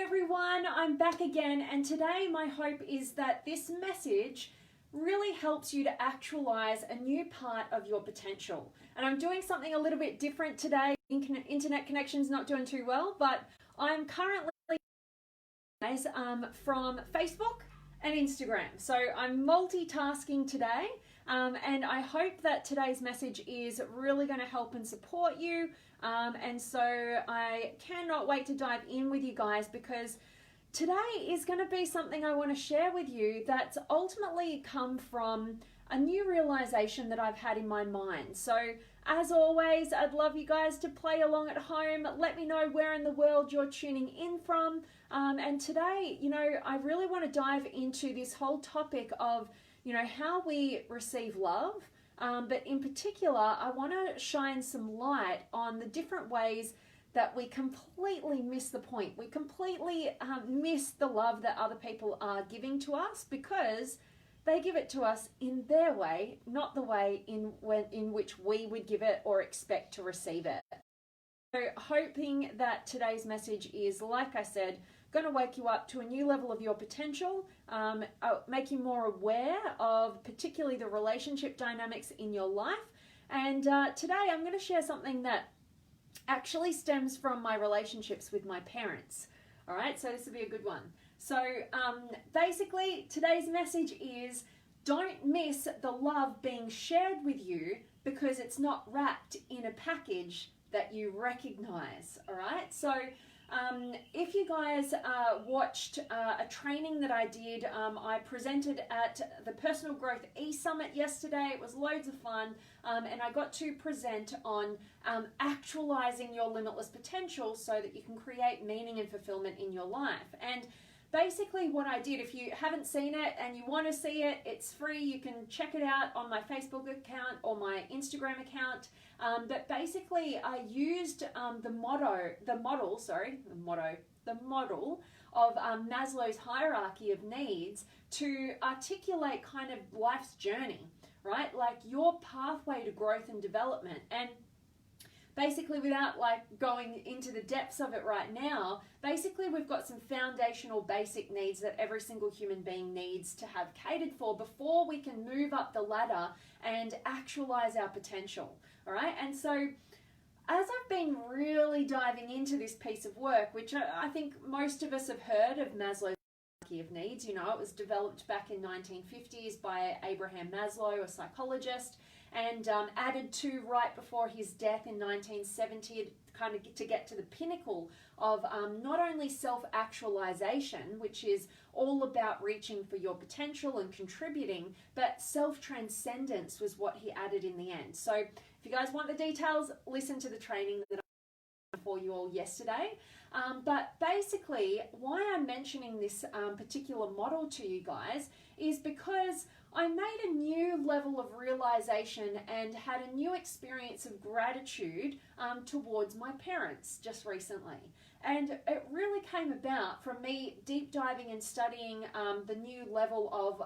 everyone, I'm back again, and today my hope is that this message really helps you to actualize a new part of your potential. And I'm doing something a little bit different today. Internet connection's not doing too well, but I'm currently from Facebook and Instagram. So I'm multitasking today, and I hope that today's message is really going to help and support you. And so I cannot wait to dive in with you guys, because today is going to be something I want to share with you that's ultimately come from a new realization that I've had in my mind. So as always, I'd love you guys to play along at home. Let me know where in the world you're tuning in from. And today, I really want to dive into this whole topic of, how we receive love. But in particular, I want to shine some light on the different ways that we completely miss the point. We completely miss the love that other people are giving to us, because they give it to us in their way, not the way in which we would give it or expect to receive it. So hoping that today's message is, like I said, going to wake you up to a new level of your potential, make you more aware of particularly the relationship dynamics in your life. And today I'm going to share something that actually stems from my relationships with my parents. All right, so this will be a good one. So basically today's message is, don't miss the love being shared with you because it's not wrapped in a package that you recognize. All right, so if you guys watched a training that I did, I presented at the Personal Growth E-Summit yesterday. It was loads of fun, and I got to present on actualizing your limitless potential so that you can create meaning and fulfillment in your life. And basically what I did, if you haven't seen it and you want to see it, it's free. You can check it out on my Facebook account or my Instagram account. But basically I used the model of Maslow's hierarchy of needs to articulate kind of life's journey, right? Like your pathway to growth and development. And basically, without going into the depths of it right now, basically we've got some foundational basic needs that every single human being needs to have catered for before we can move up the ladder and actualize our potential. All right, and so as I've been really diving into this piece of work, which I think most of us have heard of Maslow's hierarchy of needs, it was developed back in 1950s by Abraham Maslow, a psychologist, and added to right before his death in 1970, kind of to get to the pinnacle of not only self-actualization, which is all about reaching for your potential and contributing, but self-transcendence was what he added in the end. So if you guys want the details, listen to the training that I did for you all yesterday. But basically, why I'm mentioning this particular model to you guys is because I made a new level of realization and had a new experience of gratitude towards my parents just recently. And it really came about from me deep diving and studying the new level of,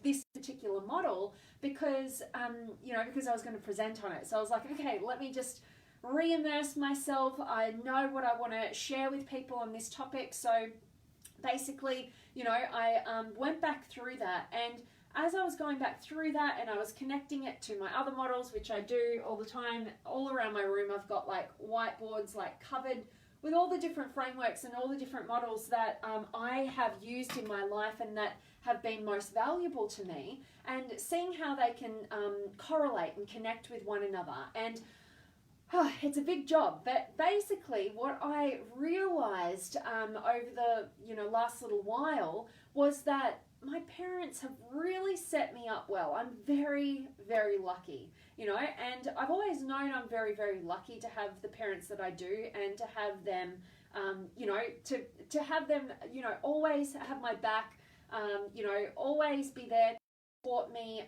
this particular model because I was going to present on it. So I was like, okay, let me just re-immerse myself. I know what I want to share with people on this topic. So basically, I went back through that, and as I was going back through that and I was connecting it to my other models, which I do all the time, all around my room, I've got whiteboards covered with all the different frameworks and all the different models that I have used in my life and that have been most valuable to me, and seeing how they can correlate and connect with one another. And it's a big job, but basically what I realized over the last little while was that my parents have really set me up well. I'm very, very lucky, and I've always known I'm very, very lucky to have the parents that I do, and to have them, to have them, always have my back, always be there to support me,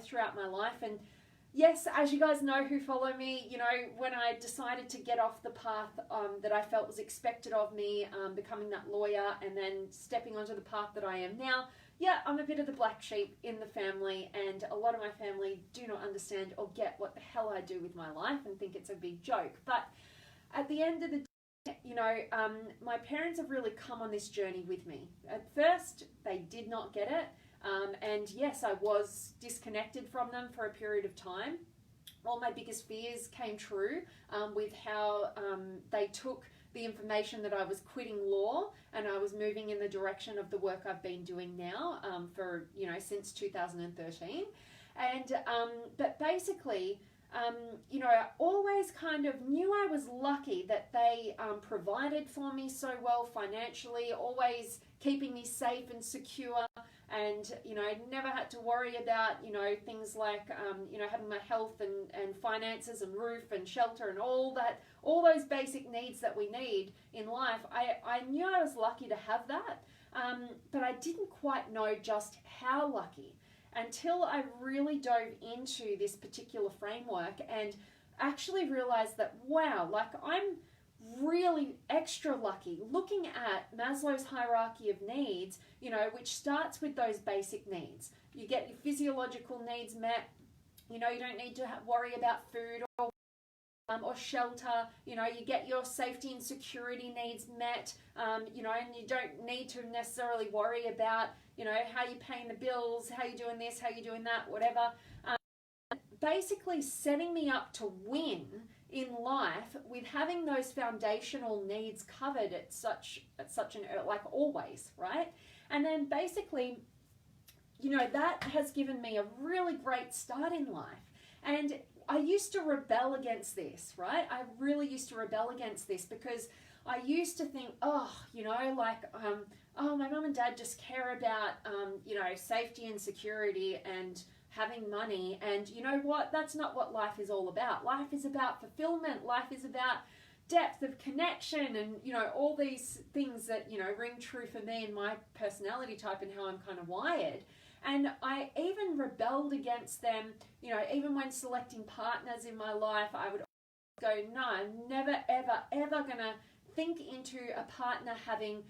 throughout my life. And yes, as you guys know who follow me, when I decided to get off the path that I felt was expected of me, becoming that lawyer and then stepping onto the path that I am now, yeah, I'm a bit of the black sheep in the family, and a lot of my family do not understand or get what the hell I do with my life and think it's a big joke. But at the end of the my parents have really come on this journey with me. At first, they did not get it. And yes, I was disconnected from them for a period of time. All my biggest fears came true with how they took the information that I was quitting law and I was moving in the direction of the work I've been doing now for, since 2013. And, but basically, I always kind of knew I was lucky that they provided for me so well financially, always keeping me safe and secure. And, I never had to worry about, things like, having my health and finances and roof and shelter and all those basic needs that we need in life. I knew I was lucky to have that, but I didn't quite know just how lucky until I really dove into this particular framework and actually realized that, wow, like I'm really extra lucky looking at Maslow's hierarchy of needs, which starts with those basic needs. You get your physiological needs met, you don't need to worry about food or shelter, you get your safety and security needs met, and you don't need to necessarily worry about, how you're paying the bills, how you're doing this, how you're doing that, whatever. Basically setting me up to win in life with having those foundational needs covered at such an, like always, right? And then basically, that has given me a really great start in life. And I used to rebel against this, right? I really used to rebel against this because I used to think, my mum and dad just care about, safety and security and having money. And you know what? That's not what life is all about. Life is about fulfillment. Life is about depth of connection and, all these things that, ring true for me and my personality type and how I'm kind of wired. And I even rebelled against them, even when selecting partners in my life, I would go, no, I'm never, ever, ever going to think into a partner having,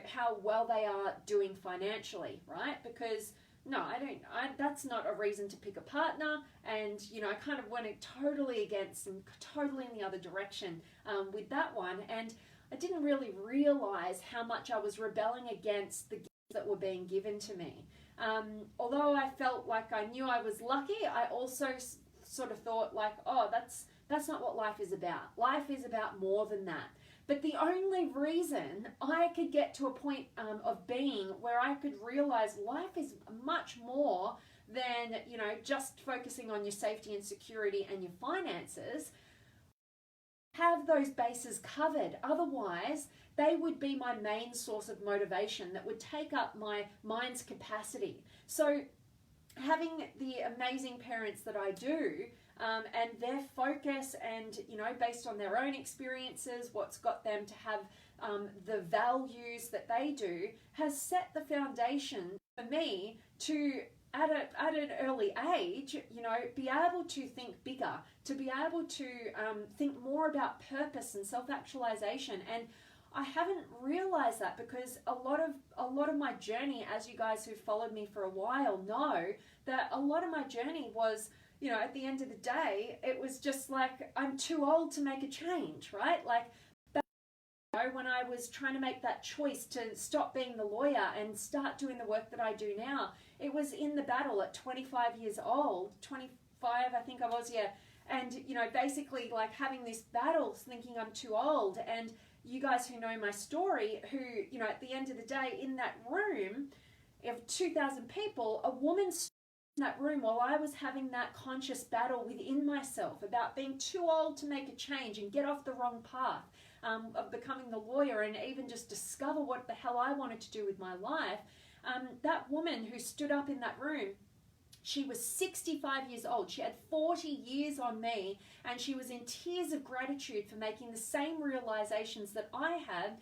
how well they are doing financially, right? Because no, that's not a reason to pick a partner. And, I kind of went totally against and totally in the other direction with that one. And I didn't really realize how much I was rebelling against the gifts that were being given to me. Although I felt like I knew I was lucky, I also sort of thought like, oh, that's not what life is about. Life is about more than that. But the only reason I could get to a point of being where I could realize life is much more than, just focusing on your safety and security and your finances, have those bases covered. Otherwise, they would be my main source of motivation that would take up my mind's capacity. So having the amazing parents that I do, and their focus and, based on their own experiences, what's got them to have the values that they do, has set the foundation for me to, at an early age, be able to think bigger, to be able to think more about purpose and self-actualization. And I haven't realized that because a lot of my journey, as you guys who've followed me for a while know, that a lot of my journey was, at the end of the day, it was just like, I'm too old to make a change, right? Like, when I was trying to make that choice to stop being the lawyer and start doing the work that I do now, it was in the battle at 25 years old, 25 I think I was, yeah. And, basically like having this battle thinking I'm too old. And you guys who know my story, who, at the end of the day, in that room of 2,000 people, a woman stood in that room while I was having that conscious battle within myself about being too old to make a change and get off the wrong path of becoming the lawyer and even just discover what the hell I wanted to do with my life. That woman who stood up in that room, she was 65 years old. She had 40 years on me, and she was in tears of gratitude for making the same realizations that I had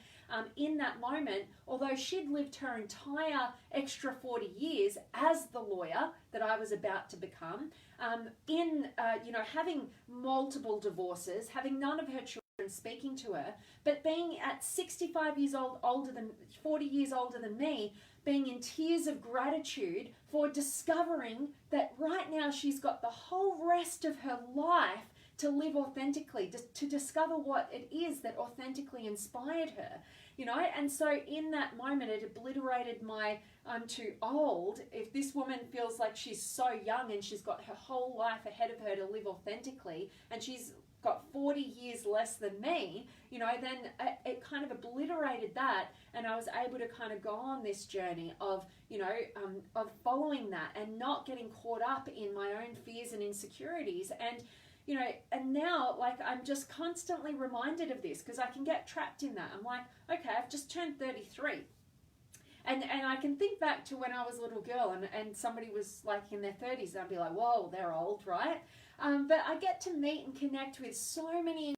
in that moment, although she'd lived her entire extra 40 years as the lawyer that I was about to become, having multiple divorces, having none of her children speaking to her, but being at 65 years old, 40 years older than me, being in tears of gratitude for discovering that right now she's got the whole rest of her life to live authentically, to discover what it is that authentically inspired her, you know. And so in that moment, it obliterated my I'm too old. If this woman feels like she's so young and she's got her whole life ahead of her to live authentically, and she's got 40 years less than me, you know, then it kind of obliterated that, and I was able to kind of go on this journey of, you know, of following that and not getting caught up in my own fears and insecurities. And, you know, and now, like, I'm just constantly reminded of this because I can get trapped in that. I'm like, okay, I've just turned 33. And I can think back to when I was a little girl and somebody was like in their 30s, and I'd be like, whoa, they're old, right? But I get to meet and connect with so many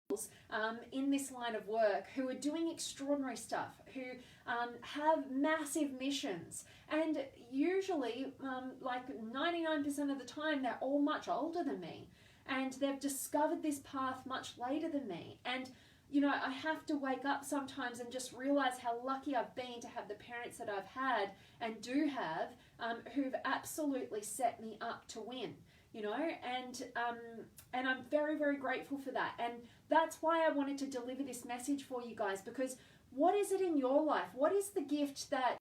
individuals in this line of work who are doing extraordinary stuff, who have massive missions. And usually, like 99% of the time, they're all much older than me. And they've discovered this path much later than me. And you know, I have to wake up sometimes and just realize how lucky I've been to have the parents that I've had and do have, who've absolutely set me up to win, you know, and I'm very, very grateful for that. And that's why I wanted to deliver this message for you guys, because what is it in your life? What is the gift that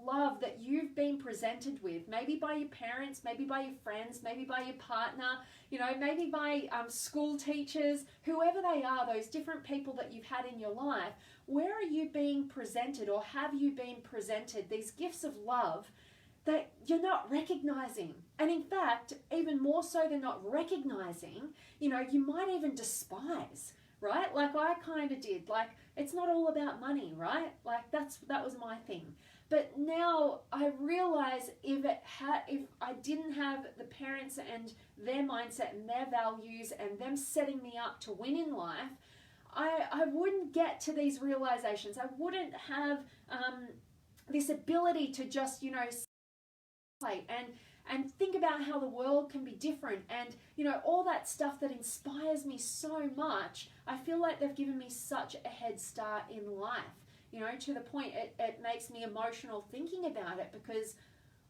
love that you've been presented with, maybe by your parents, maybe by your friends, maybe by your partner, you know, maybe by school teachers, whoever they are, those different people that you've had in your life? Where are you being presented, or have you been presented these gifts of love that you're not recognizing? And in fact, even more so than not recognizing, you know, you might even despise, right? Like I kind of did. Like, it's not all about money, right? Like that was my thing. But now I realize if I didn't have the parents and their mindset and their values and them setting me up to win in life, I wouldn't get to these realizations. I wouldn't have this ability to just, you know, and think about how the world can be different, and, you know, all that stuff that inspires me so much. I feel like they've given me such a head start in life. You know, to the point it makes me emotional thinking about it, because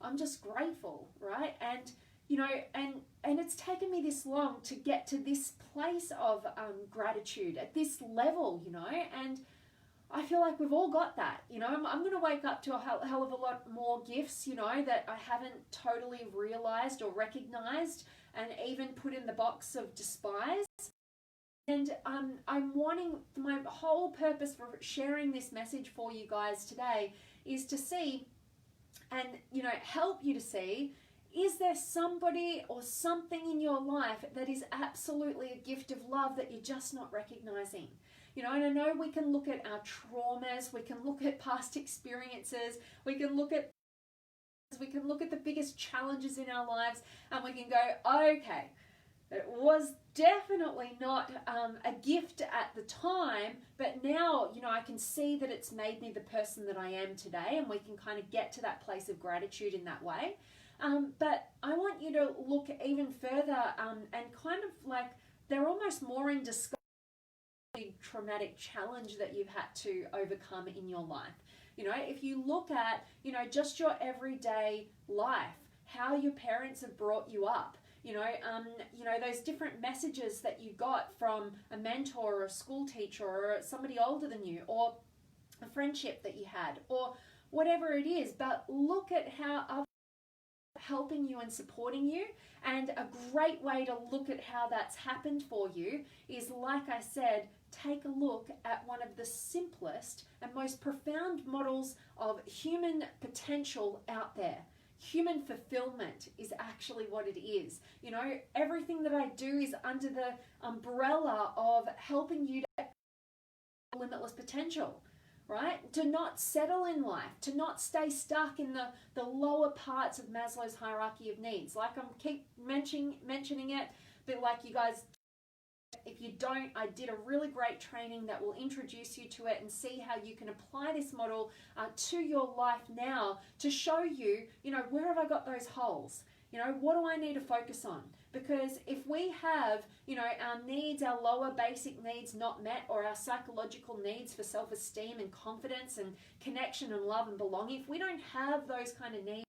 I'm just grateful, right? And, you know, and it's taken me this long to get to this place of gratitude at this level, you know, and I feel like we've all got that, you know. I'm going to wake up to a hell of a lot more gifts, you know, that I haven't totally realized or recognized and even put in the box of despise. And I'm wanting, my whole purpose for sharing this message for you guys today is to see and, you know, help you to see, is there somebody or something in your life that is absolutely a gift of love that you're just not recognizing? You know, and I know we can look at our traumas, we can look at past experiences, we can look at the biggest challenges in our lives, and we can go, okay, it was definitely not a gift at the time, but now, you know, I can see that it's made me the person that I am today, and we can kind of get to that place of gratitude in that way. But I want you to look even further and kind of like, they're almost more in disguise, traumatic challenge that you've had to overcome in your life. You know, if you look at, you know, just your everyday life, how your parents have brought you up, you know, those different messages that you got from a mentor or a school teacher or somebody older than you, or a friendship that you had, or whatever it is. But look at how others are helping you and supporting you. And a great way to look at how that's happened for you is, like I said, take a look at one of the simplest and most profound models of human potential out there. Human fulfillment is actually what it is. You know, everything that I do is under the umbrella of helping you to limitless potential, right? To not settle in life, to not stay stuck in the lower parts of Maslow's hierarchy of needs. Like I'm keep mentioning it, but like you guys, if you don't, I did a really great training that will introduce you to it and see how you can apply this model to your life now to show you, you know, where have I got those holes? You know, what do I need to focus on? Because if we have, you know, our needs, our lower basic needs not met, or our psychological needs for self-esteem and confidence and connection and love and belonging, if we don't have those kind of needs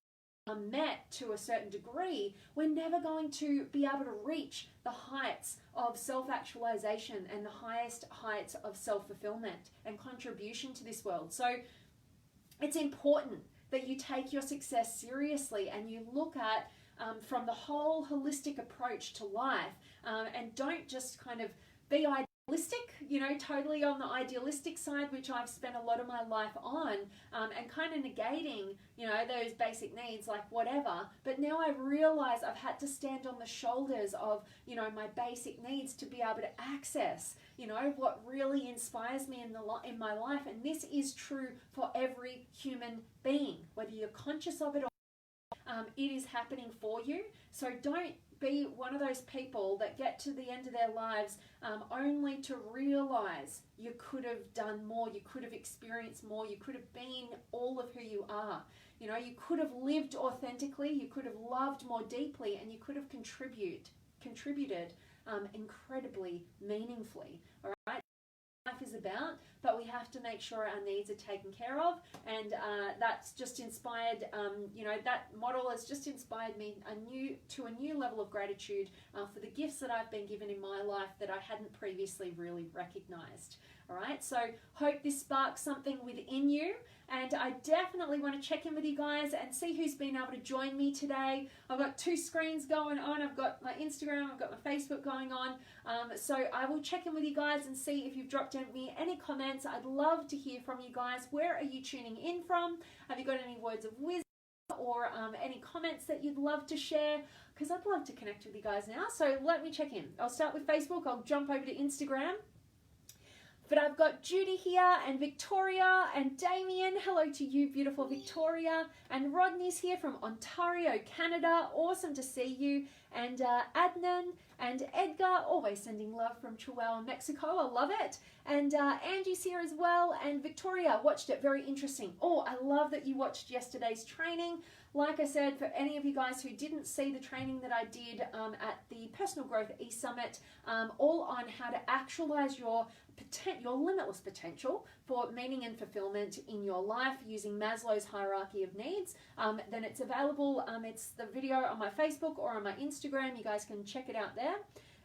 met to a certain degree, we're never going to be able to reach the heights of self-actualization and the highest heights of self-fulfillment and contribution to this world. So it's important that you take your success seriously and you look at from the whole holistic approach to life, and don't just kind of be idealistic, totally on the idealistic side, which I've spent a lot of my life on, and kind of negating, those basic needs, like whatever. But now I realize I've had to stand on the shoulders of, my basic needs to be able to access, what really inspires me in my life. And this is true for every human being, whether you're conscious of it or it is happening for you. So don't be one of those people that get to the end of their lives only to realize you could have done more, you could have experienced more, you could have been all of who you are. You could have lived authentically, you could have loved more deeply, and you could have contributed incredibly meaningfully. All right. Life is about, but we have to make sure our needs are taken care of, and that's just inspired, that model has just inspired me to a new level of gratitude for the gifts that I've been given in my life that I hadn't previously really recognized. All right, so hope this sparks something within you, and I definitely want to check in with you guys and see who's been able to join me today. I've got 2 screens going on. I've got my Instagram, I've got my Facebook going on, so I will check in with you guys and see if you've dropped me any comments. I'd love to hear from you guys. Where are you tuning in from? Have you got any words of wisdom or any comments that you'd love to share? Because I'd love to connect with you guys now. So let me check in. I'll start with Facebook. I'll jump over to Instagram. But I've got Judy here, and Victoria, and Damien. Hello to you, beautiful Victoria. And Rodney's here from Ontario, Canada. Awesome to see you. And Adnan and Edgar, always sending love from Chihuahua, Mexico. I love it. And Angie's here as well. And Victoria watched it. Very interesting. Oh, I love that you watched yesterday's training. Like I said, for any of you guys who didn't see the training that I did at the Personal Growth E-Summit, all on how to actualize your limitless potential for meaning and fulfillment in your life using Maslow's hierarchy of needs, then it's available. It's the video on my Facebook or on my Instagram. You guys can check it out there.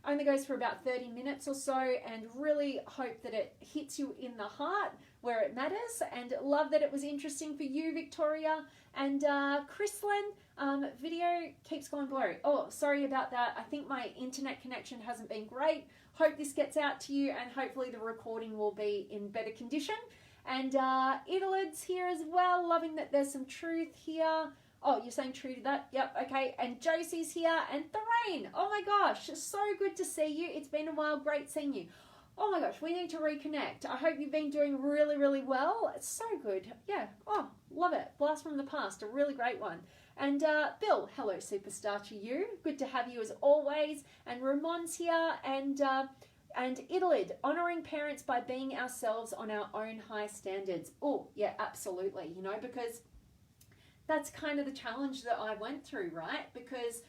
Only goes for about 30 minutes or so, and really hope that it hits you in the heart where it matters, and love that it was interesting for you, Victoria. And Chrislyn, video keeps going blurry. Oh, sorry about that. I think my internet connection hasn't been great. Hope this gets out to you, and hopefully the recording will be in better condition. And Idolid's here as well, loving that there's some truth here. Oh, you're saying true to that? Yep, okay. And Josie's here, and Thorane. Oh my gosh, so good to see you. It's been a while, great seeing you. Oh my gosh, we need to reconnect. I hope you've been doing really, really well. It's so good. Yeah, oh, love it. Blast from the past, a really great one. And Bill, hello superstar to you. Good to have you as always. And Ramon's here, and Idolid, honouring parents by being ourselves on our own high standards. Oh, yeah, absolutely. Because that's kind of the challenge that I went through, right? Because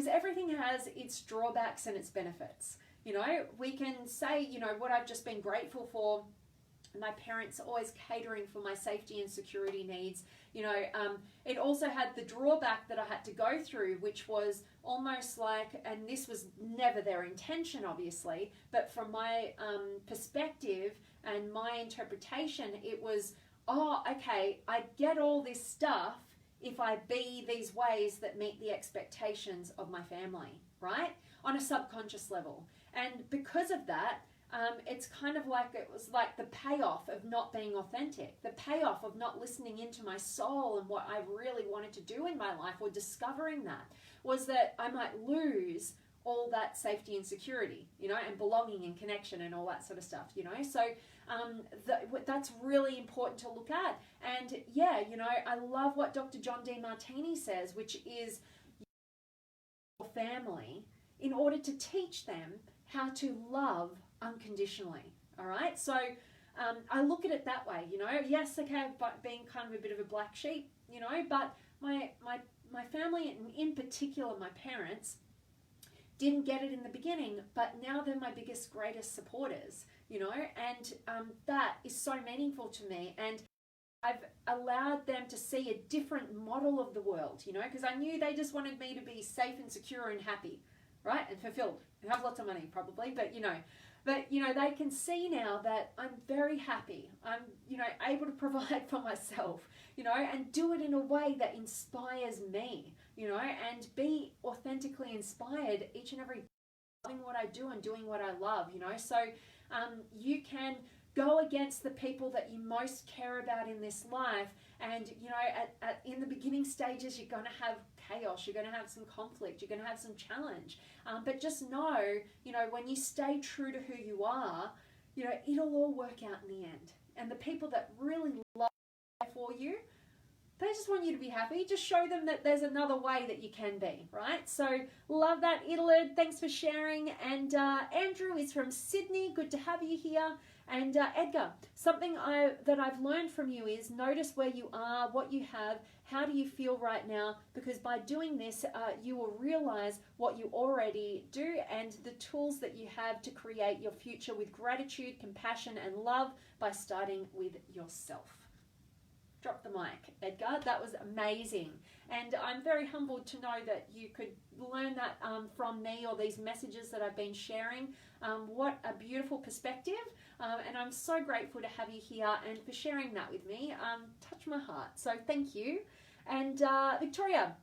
everything has its drawbacks and its benefits. We can say, what I've just been grateful for, my parents always catering for my safety and security needs. It also had the drawback that I had to go through, which was almost like, and this was never their intention, obviously, but from my perspective and my interpretation, it was, oh, okay, I get all this stuff if I be these ways that meet the expectations of my family, right? On a subconscious level. And because of that, it's kind of like, it was like the payoff of not being authentic, the payoff of not listening into my soul and what I really wanted to do in my life, or discovering that, was that I might lose all that safety and security, and belonging and connection and all that sort of stuff, So that's really important to look at. And yeah, I love what Dr. John Demartini says, which is your family in order to teach them how to love unconditionally. All right. So I look at it that way, yes, okay, but being kind of a bit of a black sheep, but my family, and in particular my parents, didn't get it in the beginning, but now they're my biggest, greatest supporters, and that is so meaningful to me. And I've allowed them to see a different model of the world, you know, because I knew they just wanted me to be safe and secure and happy, right? And fulfilled and have lots of money probably, but you know, they can see now that I'm very happy. I'm, you know, able to provide for myself, you know, and do it in a way that inspires me, you know, and be authentically inspired each and every day, loving what I do and doing what I love, you know. So you can go against the people that you most care about in this life, and you know, in the beginning stages, you're going to have chaos, you're going to have some conflict, you're going to have some challenge, but just know, you know, when you stay true to who you are, you know, it'll all work out in the end. And the people that really love for you, they just want you to be happy. Just show them that there's another way that you can be, right? So love that, Idlid. Thanks for sharing. And Andrew is from Sydney. Good to have you here. And Edgar, something that I've learned from you is notice where you are, what you have, how do you feel right now? Because by doing this, you will realize what you already do and the tools that you have to create your future with gratitude, compassion, and love by starting with yourself. Drop the mic, Edgar. That was amazing. And I'm very humbled to know that you could learn that from me, or these messages that I've been sharing. What a beautiful perspective. And I'm so grateful to have you here and for sharing that with me. Touch my heart. So thank you. And Victoria,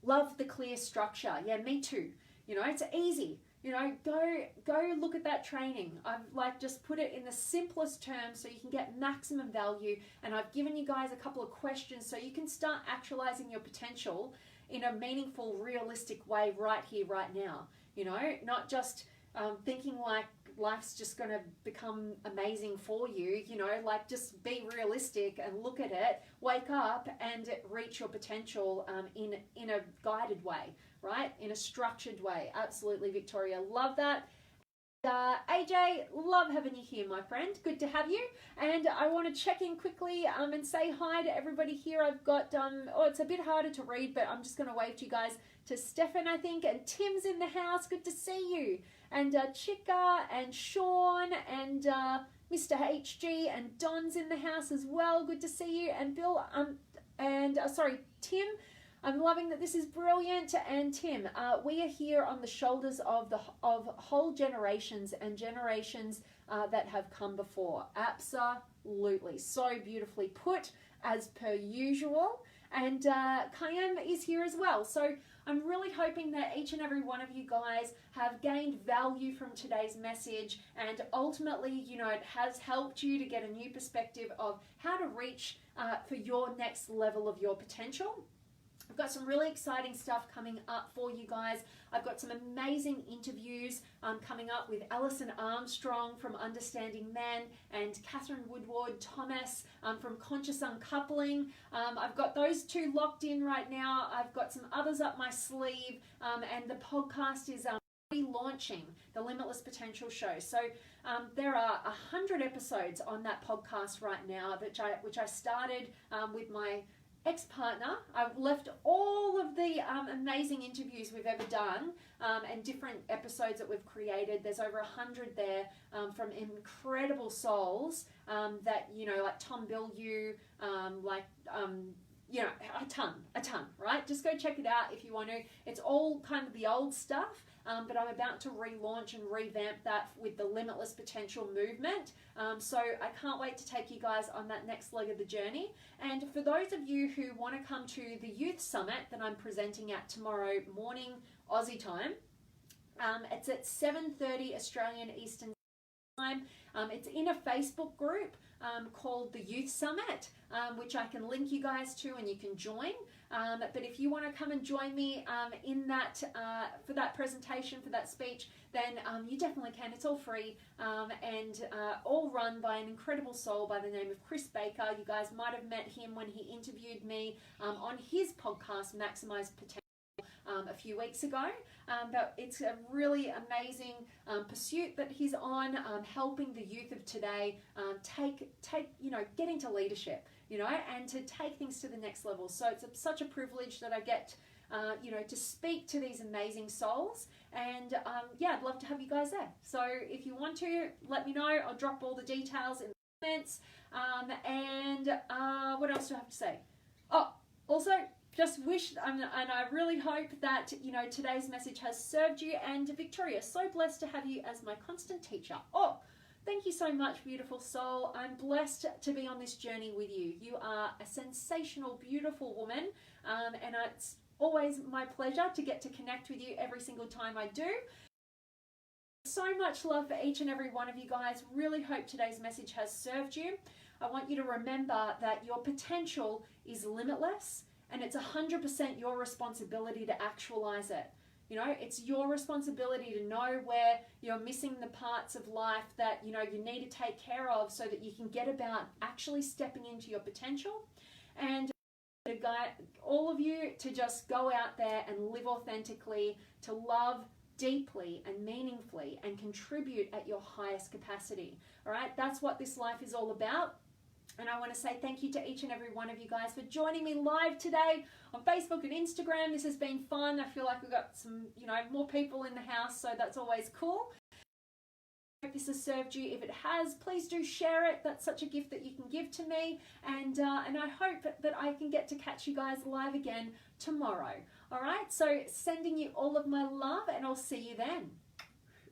love the clear structure. Yeah, me too. You know, it's easy. You know, go look at that training. I've just put it in the simplest terms so you can get maximum value. And I've given you guys a couple of questions so you can start actualizing your potential in a meaningful, realistic way right here, right now. You know, not just thinking like life's just going to become amazing for you. You know, like just be realistic and look at it, wake up and reach your potential in a guided way. Right? In a structured way. Absolutely, Victoria. Love that. AJ, love having you here, my friend. Good to have you. And I want to check in quickly and say hi to everybody here. I've got, it's a bit harder to read, but I'm just going to wave to you guys. To Stefan, I think, and Tim's in the house. Good to see you. And Chika and Sean and Mr. HG and Don's in the house as well. Good to see you. And Bill, Tim. I'm loving that this is brilliant. And Tim, we are here on the shoulders of whole generations and generations that have come before. Absolutely. So beautifully put, as per usual. And Kayam is here as well. So I'm really hoping that each and every one of you guys have gained value from today's message, and ultimately, you know, it has helped you to get a new perspective of how to reach for your next level of your potential. I've got some really exciting stuff coming up for you guys. I've got some amazing interviews coming up with Alison Armstrong from Understanding Men and Catherine Woodward Thomas from Conscious Uncoupling. I've got those two locked in right now. I've got some others up my sleeve, and the podcast is relaunching the Limitless Potential Show. So there are 100 episodes on that podcast right now, which I started with my ex-partner. I've left all of the amazing interviews we've ever done and different episodes that we've created. There's over 100 there from incredible souls that, you know, like Tom Bilyeu, you know, a ton, right? Just go check it out if you want to. It's all kind of the old stuff, but I'm about to relaunch and revamp that with the Limitless Potential movement. So I can't wait to take you guys on that next leg of the journey. And for those of you who want to come to the Youth Summit that I'm presenting at tomorrow morning, Aussie time, it's at 7:30 Australian Eastern Time. It's in a Facebook group called the Youth Summit, which I can link you guys to and you can join. But if you want to come and join me in that for that presentation, for that speech, then you definitely can. It's all free and all run by an incredible soul by the name of Chris Baker. You guys might have met him when he interviewed me on his podcast, Maximize Potential, a few weeks ago. But it's a really amazing pursuit that he's on, helping the youth of today get into leadership, you know, and to take things to the next level. So it's such a privilege that I get, to speak to these amazing souls. And yeah, I'd love to have you guys there. So if you want to, let me know. I'll drop all the details in comments. What else do I have to say? Oh, also, just wish, and I really hope that, today's message has served you. And Victoria, so blessed to have you as my constant teacher. Oh, thank you so much, beautiful soul. I'm blessed to be on this journey with you. You are a sensational, beautiful woman, and it's always my pleasure to get to connect with you every single time I do. So much love for each and every one of you guys. Really hope today's message has served you. I want you to remember that your potential is limitless, and it's 100% your responsibility to actualize it. It's your responsibility to know where you're missing the parts of life that, you need to take care of so that you can get about actually stepping into your potential. And to guide all of you to just go out there and live authentically, to love deeply and meaningfully, and contribute at your highest capacity. All right, that's what this life is all about. And I want to say thank you to each and every one of you guys for joining me live today on Facebook and Instagram. This has been fun. I feel like we've got some, more people in the house, so that's always cool. I hope this has served you. If it has, please do share it. That's such a gift that you can give to me. And I hope that I can get to catch you guys live again tomorrow. All right, so sending you all of my love, and I'll see you then.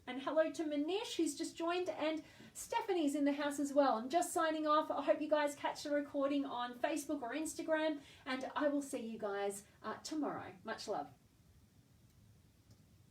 And hello to Manish, who's just joined, and Stephanie's in the house as well. I'm just signing off. I hope you guys catch the recording on Facebook or Instagram, and I will see you guys tomorrow. Much love.